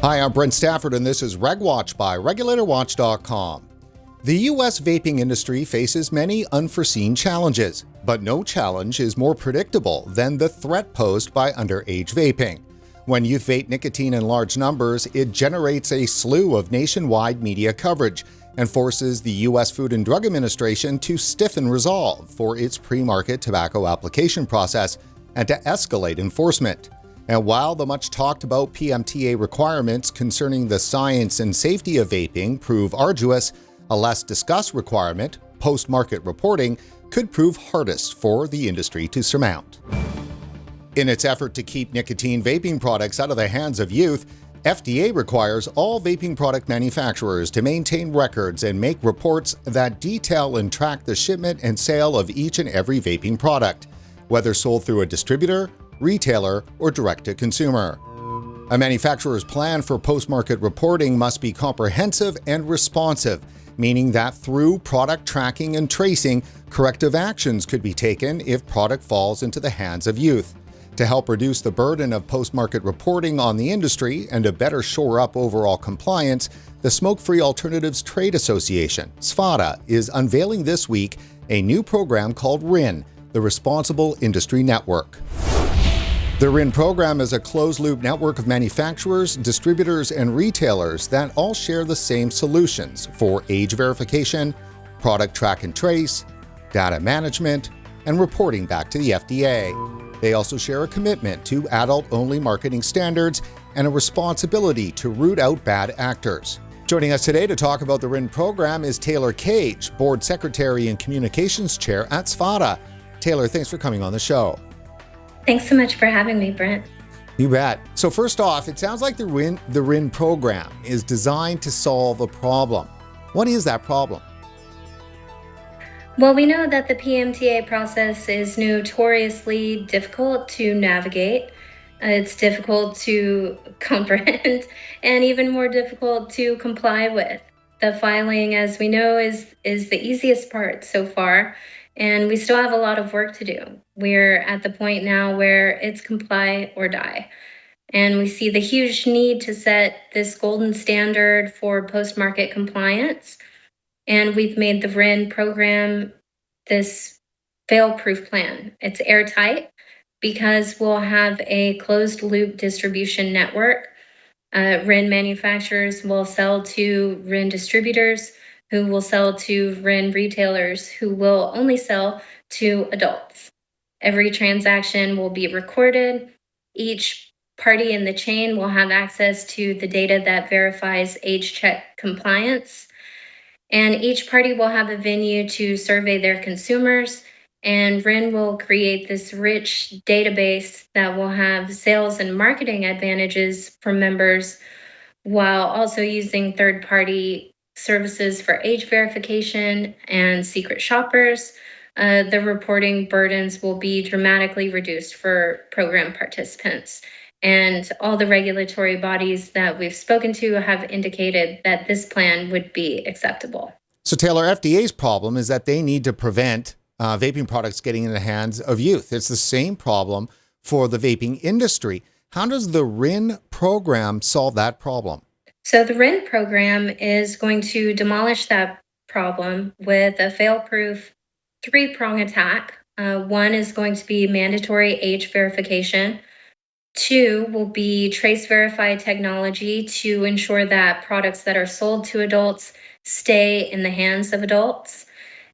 Hi, I'm Brent Stafford, and this is RegWatch by RegulatorWatch.com. The U.S. vaping industry faces many unforeseen challenges, but no challenge is more predictable than the threat posed by underage vaping. When youth vape nicotine in large numbers, it generates a slew of nationwide media coverage and forces the U.S. Food and Drug Administration to stiffen resolve for its Premarket Tobacco Application Process and to escalate enforcement. And while the much talked about PMTA requirements concerning the science and safety of vaping prove arduous, a less discussed requirement, post-market reporting, could prove hardest for the industry to surmount. In its effort to keep nicotine vaping products out of the hands of youth, FDA requires all vaping product manufacturers to maintain records and make reports that detail and track the shipment and sale of each and every vaping product, whether sold through a distributor, retailer, or direct-to-consumer. A manufacturer's plan for post-market reporting must be comprehensive and responsive, meaning that through product tracking and tracing, corrective actions could be taken if product falls into the hands of youth. To help reduce the burden of post-market reporting on the industry and to better shore up overall compliance, the Smoke-Free Alternatives Trade Association, SFATA, is unveiling this week a new program called R.I.N, the Responsible Industry Network. The R.I.N program is a closed-loop network of manufacturers, distributors, and retailers that all share the same solutions for age verification, product track and trace, data management, and reporting back to the FDA. They also share a commitment to adult-only marketing standards and a responsibility to root out bad actors. Joining us today to talk about the R.I.N program is Taylor Cage, Board Secretary and Communications Chair at SFATA. Taylor, thanks for coming on the show. Thanks so much for having me, Brent. You bet. So first off, it sounds like the R.I.N program is designed to solve a problem. What is that problem? Well, we know that the PMTA process is notoriously difficult to navigate. It's difficult to comprehend and even more difficult to comply with. The filing, as we know, is the easiest part so far, and we still have a lot of work to do. We're at the point now where it's comply or die. And we see the huge need to set this golden standard for post-market compliance. And we've made the R.I.N program this fail-proof plan. It's airtight because we'll have a closed-loop distribution network. R.I.N manufacturers will sell to R.I.N distributors, who will sell to R.I.N retailers, who will only sell to adults. Every transaction will be recorded. Each party in the chain will have access to the data that verifies age check compliance. And each party will have a venue to survey their consumers, and R.I.N will create this rich database that will have sales and marketing advantages for members while also using third-party services for age verification and secret shoppers. The reporting burdens will be dramatically reduced for program participants. And all the regulatory bodies that we've spoken to have indicated that this plan would be acceptable. So Taylor, FDA's problem is that they need to prevent vaping products getting in the hands of youth. It's the same problem for the vaping industry. How does the R.I.N program solve that problem? So the R.I.N program is going to demolish that problem with a fail-proof three-prong attack. One is going to be mandatory age verification. Two will be trace verify technology to ensure that products that are sold to adults stay in the hands of adults.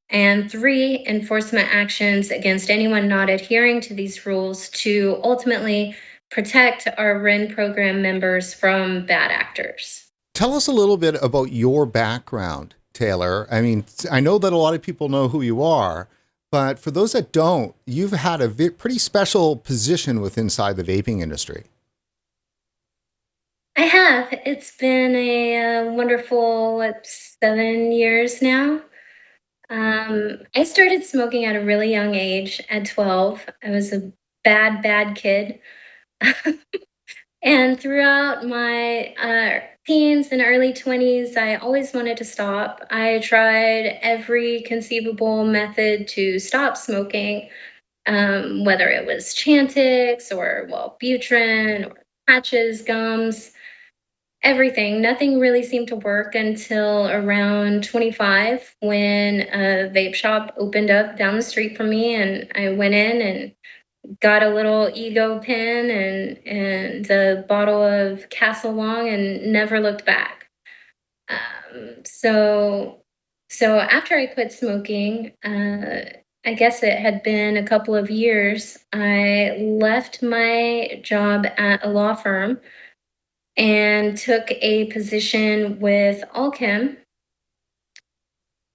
And three, enforcement actions against anyone not adhering to these rules to ultimately protect our R.I.N program members from bad actors. Tell us a little bit about your background, Taylor. I mean, I know that a lot of people know who you are, but for those that don't, you've had a pretty special position inside the vaping industry. I have. It's been a wonderful 7 years now. I started smoking at a really young age, at 12. I was a bad kid. And throughout my teens and early 20s, I always wanted to stop. I tried every conceivable method to stop smoking, whether it was Chantix or Wellbutrin or patches, gums. Everything. Nothing really seemed to work until around 25 when a vape shop opened up down the street from me, and I went in and got a little ego pin and a bottle of Castle Long and never looked back. So after I quit smoking, I guess it had been a couple of years. I left my job at a law firm and took a position with Allchem,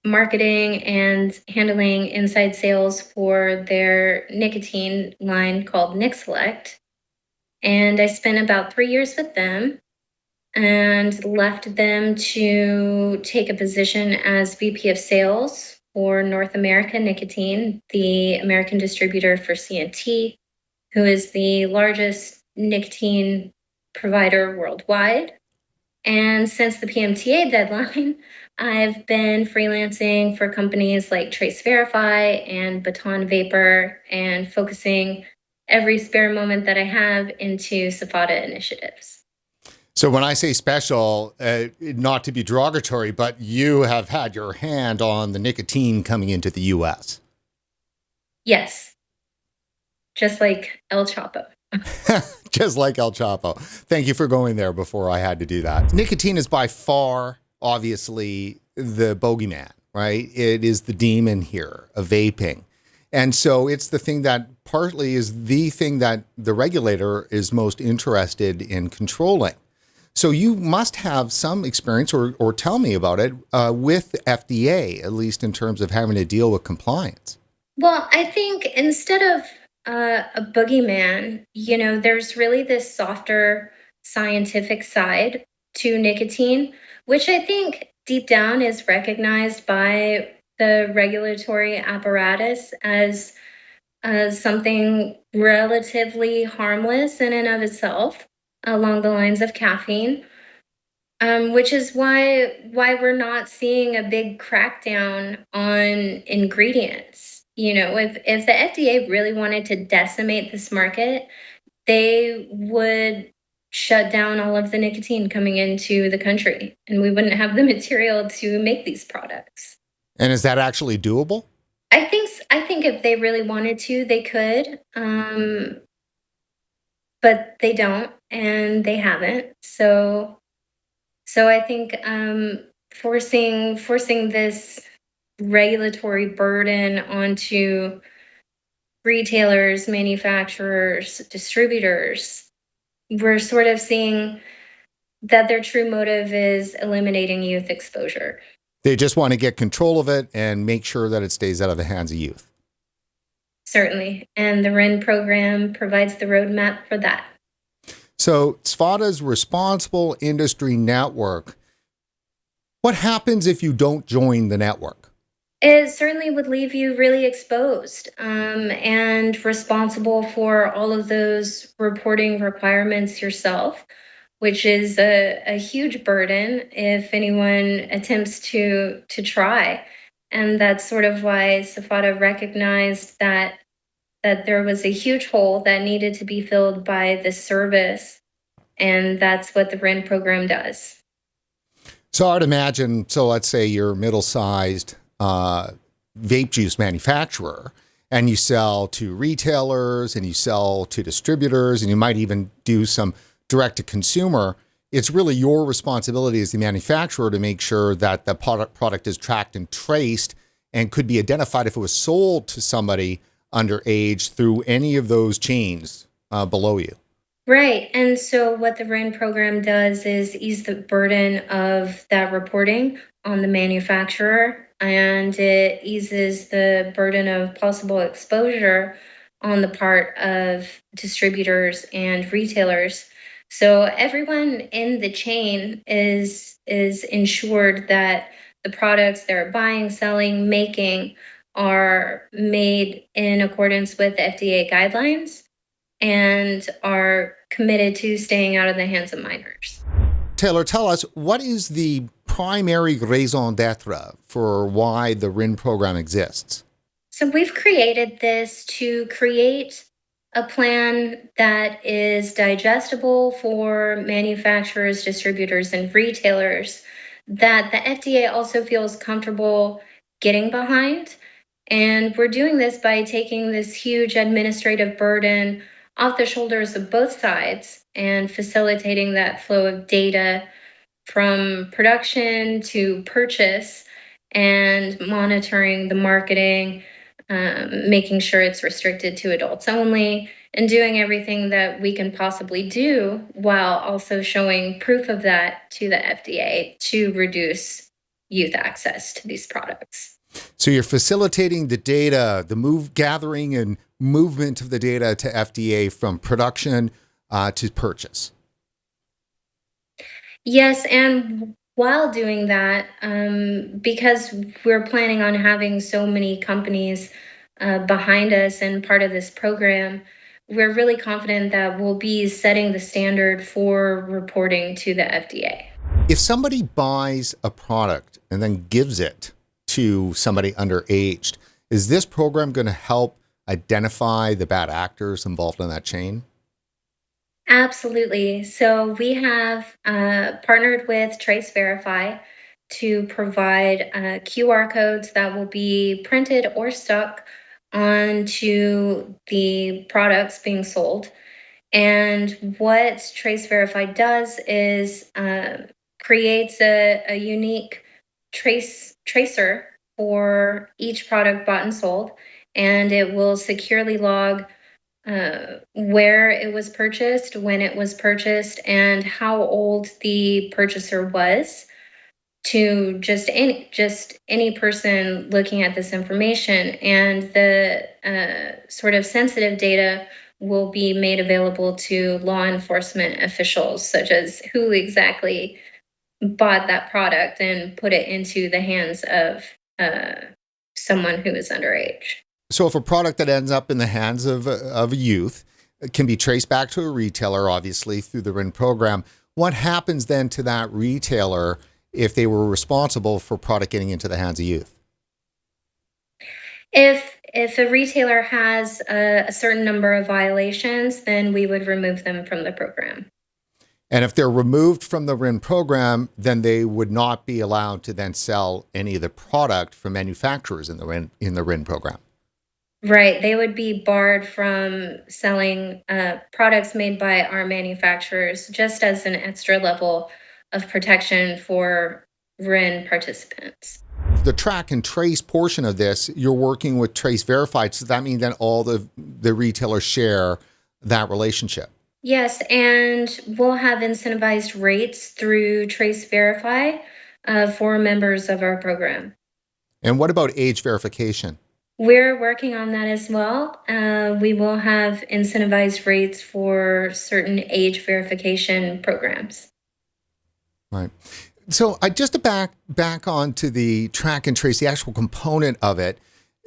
marketing and handling inside sales for their nicotine line called Nic Select. And I spent about 3 years with them and left them to take a position as VP of Sales for North America Nicotine, the American distributor for C&T, who is the largest nicotine provider worldwide. And since the PMTA deadline, I've been freelancing for companies like Trace Verify and Baton Vapor and focusing every spare moment that I have into SFATA initiatives. So when I say special, not to be derogatory, but you have had your hand on the nicotine coming into the U.S. Yes, just like El Chapo. Just like El Chapo. Thank you for going there before I had to do that. Nicotine is by far, obviously, the bogeyman, right? It is the demon here of vaping. And so it's the thing that partly is the thing that the regulator is most interested in controlling. So you must have some experience, or tell me about it, with FDA, at least in terms of having to deal with compliance. Well, I think instead of a boogeyman, there's really this softer scientific side to nicotine, which I think deep down is recognized by the regulatory apparatus as something relatively harmless in and of itself, along the lines of caffeine. Which is why we're not seeing a big crackdown on ingredients. If the FDA really wanted to decimate this market, they would shut down all of the nicotine coming into the country, and we wouldn't have the material to make these products. And is that actually doable? I think if they really wanted to, they could, but they don't, and they haven't. So I think forcing this regulatory burden onto retailers, manufacturers, distributors, we're sort of seeing that their true motive is eliminating youth exposure. They just want to get control of it and make sure that it stays out of the hands of youth. Certainly. And the R.I.N program provides the roadmap for that. So SFATA's responsible industry network, what happens if you don't join the network? It certainly would leave you really exposed and responsible for all of those reporting requirements yourself, which is a huge burden if anyone attempts to try. And that's sort of why SFATA recognized that there was a huge hole that needed to be filled by this service. And that's what the R.I.N program does. So I'd imagine, so let's say you're a middle-sized vape juice manufacturer, and you sell to retailers and you sell to distributors, and you might even do some direct-to-consumer. It's really your responsibility as the manufacturer to make sure that the product is tracked and traced and could be identified if it was sold to somebody underage through any of those chains below you. Right. And so what the R.I.N program does is ease the burden of that reporting on the manufacturer, and it eases the burden of possible exposure on the part of distributors and retailers. So everyone in the chain is ensured that the products they're buying, selling, making are made in accordance with FDA guidelines and are committed to staying out of the hands of minors. Taylor, tell us, what is the primary raison d'etre for why the R.I.N program exists? So we've created this to create a plan that is digestible for manufacturers, distributors, and retailers that the FDA also feels comfortable getting behind. And we're doing this by taking this huge administrative burden off the shoulders of both sides and facilitating that flow of data from production to purchase and monitoring the marketing, making sure it's restricted to adults only, and doing everything that we can possibly do while also showing proof of that to the FDA to reduce youth access to these products. So you're facilitating the data, the gathering and movement of the data to FDA from production to purchase. Yes, and while doing that, because we're planning on having so many companies behind us and part of this program, we're really confident that we'll be setting the standard for reporting to the FDA. If somebody buys a product and then gives it to somebody underage, is this program going to help identify the bad actors involved in that chain? Absolutely. So we have partnered with Trace Verify to provide QR codes that will be printed or stuck onto the products being sold. And what Trace Verify does is creates a unique tracer for each product bought and sold, and it will securely log where it was purchased, when it was purchased, and how old the purchaser was to just any person looking at this information. And the sort of sensitive data will be made available to law enforcement officials, such as who exactly bought that product and put it into the hands of someone who is underage. So if a product that ends up in the hands of a youth can be traced back to a retailer, obviously, through the R.I.N program, what happens then to that retailer if they were responsible for product getting into the hands of youth? If a retailer has a certain number of violations, then we would remove them from the program. And if they're removed from the R.I.N program, then they would not be allowed to then sell any of the product from manufacturers in the R.I.N program. Right. They would be barred from selling products made by our manufacturers, just as an extra level of protection for R.I.N participants. The track and trace portion of this, you're working with Trace Verified. Does that mean then all the retailers share that relationship? Yes, and we'll have incentivized rates through Trace Verify for members of our program. And what about age verification? We're working on that as well. We will have incentivized rates for certain age verification programs. Right. So just to back on to the track and trace, the actual component of it.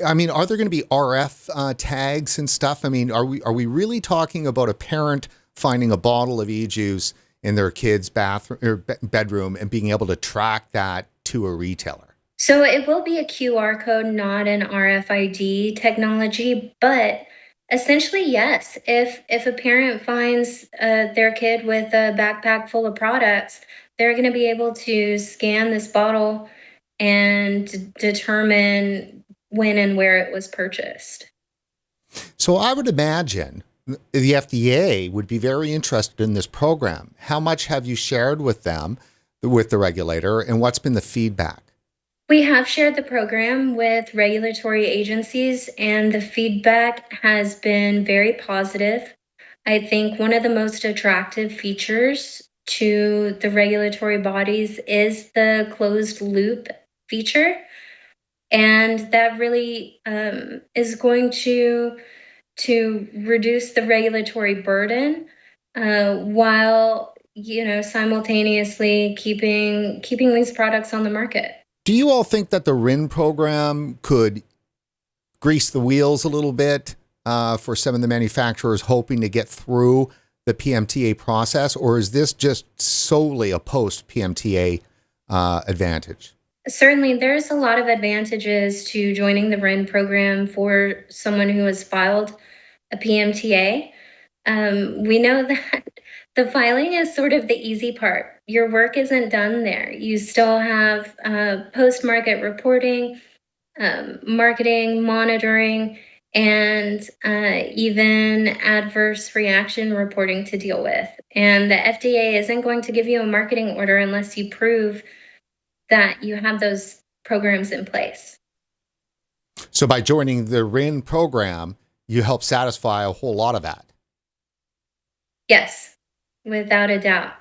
I mean, are there going to be RF tags and stuff? I mean, are we really talking about a parent finding a bottle of e-juice in their kid's bathroom or bedroom and being able to track that to a retailer? So it will be a QR code, not an RFID technology, but essentially, yes. If a parent finds their kid with a backpack full of products, they're going to be able to scan this bottle and determine when and where it was purchased. So I would imagine the FDA would be very interested in this program. How much have you shared with them, with the regulator, and what's been the feedback? We have shared the program with regulatory agencies, and the feedback has been very positive. I think one of the most attractive features to the regulatory bodies is the closed loop feature. And that really is going to reduce the regulatory burden while simultaneously keeping these products on the market. Do you all think that the R.I.N program could grease the wheels a little bit for some of the manufacturers hoping to get through the PMTA process, or is this just solely a post-PMTA advantage? Certainly, there's a lot of advantages to joining the R.I.N program for someone who has filed a PMTA. We know that the filing is sort of the easy part. Your work isn't done there. You still have post-market reporting, marketing, monitoring, and even adverse reaction reporting to deal with. And the FDA isn't going to give you a marketing order unless you prove that you have those programs in place. So by joining the R.I.N program, you help satisfy a whole lot of that. Yes, without a doubt.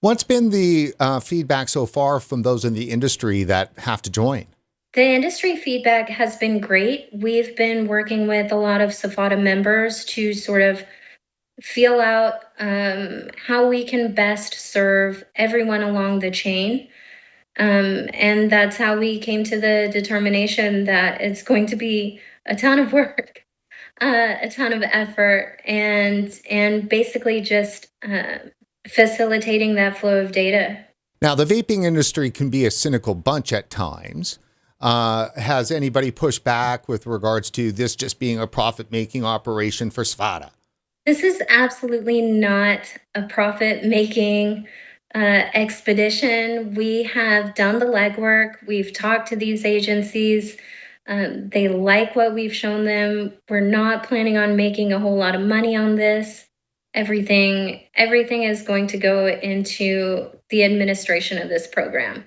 What's been the feedback so far from those in the industry that have to join? The industry feedback has been great. We've been working with a lot of SFATA members to sort of feel out how we can best serve everyone along the chain. And that's how we came to the determination that it's going to be a ton of work, a ton of effort, and basically just facilitating that flow of data. Now, the vaping industry can be a cynical bunch at times. Has anybody pushed back with regards to this just being a profit-making operation for SFATA? This is absolutely not a profit-making expedition. We have done the legwork. We've talked to these agencies. They like what we've shown them. We're not planning on making a whole lot of money on this. Everything is going to go into the administration of this program.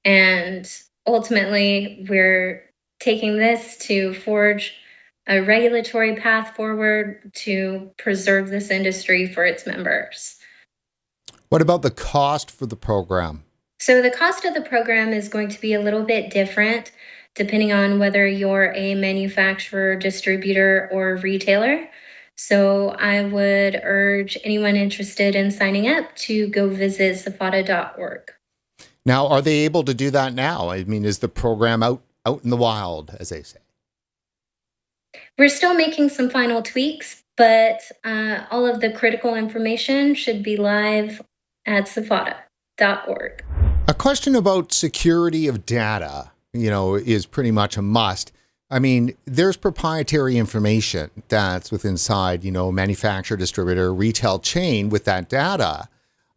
And ultimately, we're taking this to forge a regulatory path forward to preserve this industry for its members. What about the cost for the program? So the cost of the program is going to be a little bit different depending on whether you're a manufacturer, distributor, or retailer. So I would urge anyone interested in signing up to go visit SFATA.org. Now, are they able to do that now? I mean, is the program out in the wild, as they say? We're still making some final tweaks, but all of the critical information should be live at SFATA.org. A question about security of data, is pretty much a must. I mean, there's proprietary information that's within inside, manufacturer, distributor, retail chain with that data.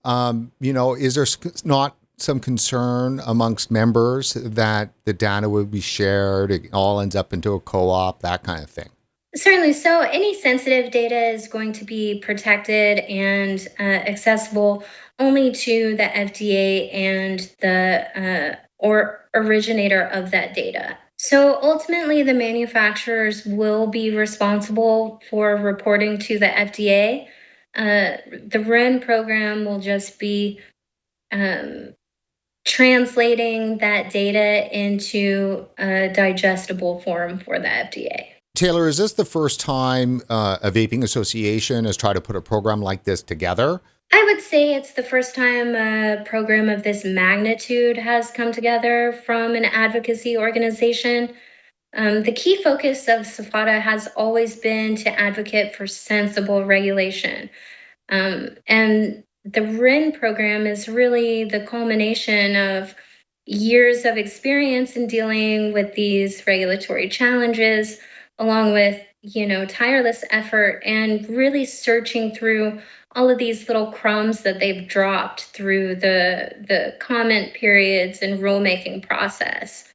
Is there not some concern amongst members that the data would be shared, it all ends up into a co-op, that kind of thing? Certainly. So any sensitive data is going to be protected and accessible only to the FDA and the originator of that data. So ultimately, the manufacturers will be responsible for reporting to the FDA. The R.I.N program will just be translating that data into a digestible form for the FDA. Taylor, is this the first time a vaping association has tried to put a program like this together? I would say it's the first time a program of this magnitude has come together from an advocacy organization. The key focus of SFATA has always been to advocate for sensible regulation. And the R.I.N program is really the culmination of years of experience in dealing with these regulatory challenges, along with tireless effort and really searching through all of these little crumbs that they've dropped through the comment periods and rulemaking process.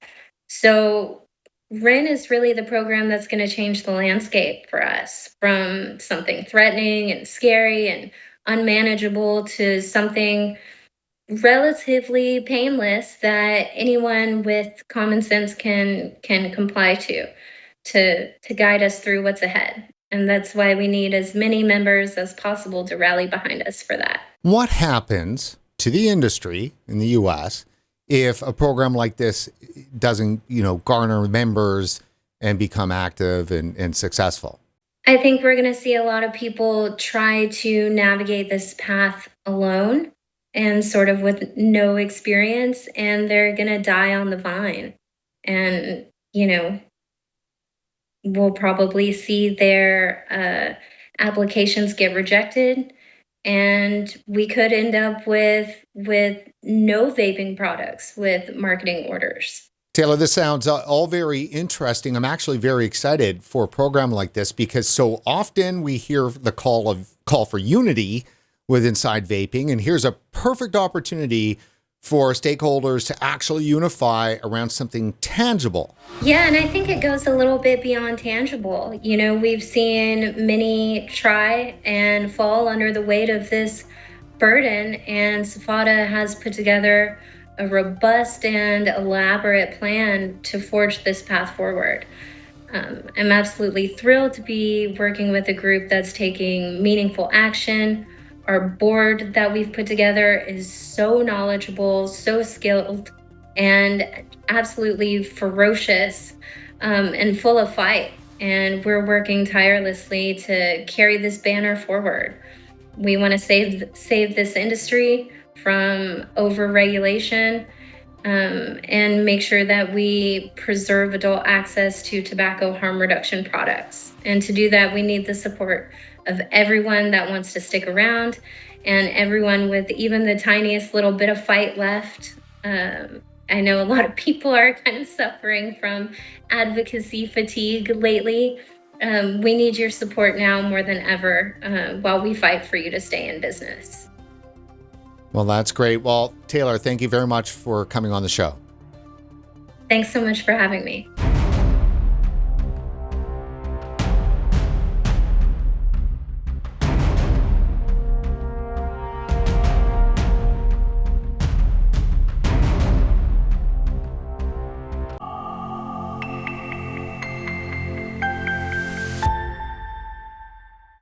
So R.I.N is really the program that's going to change the landscape for us from something threatening and scary and unmanageable to something relatively painless that anyone with common sense can comply to guide us through what's ahead. And that's why we need as many members as possible to rally behind us for that. What happens to the industry in the US if a program like this doesn't, garner members and become active and successful? I think we're going to see a lot of people try to navigate this path alone and sort of with no experience, and they're going to die on the vine. And, we'll probably see their applications get rejected, and we could end up with no vaping products with marketing orders. Taylor, this sounds all very interesting. I'm actually very excited for a program like this because so often we hear the call for unity with inside vaping, and here's a perfect opportunity for stakeholders to actually unify around something tangible. Yeah, and I think it goes a little bit beyond tangible. We've seen many try and fall under the weight of this burden, and SFATA has put together a robust and elaborate plan to forge this path forward. I'm absolutely thrilled to be working with a group that's taking meaningful action. Our board that we've put together is so knowledgeable, so skilled, and absolutely ferocious, and full of fight. And we're working tirelessly to carry this banner forward. We want to save this industry from overregulation, and make sure that we preserve adult access to tobacco harm reduction products. And to do that, we need the support of everyone that wants to stick around and everyone with even the tiniest little bit of fight left. I know a lot of people are kind of suffering from advocacy fatigue lately. We need your support now more than ever, while we fight for you to stay in business. Well, that's great. Well, Taylor, thank you very much for coming on the show. Thanks so much for having me.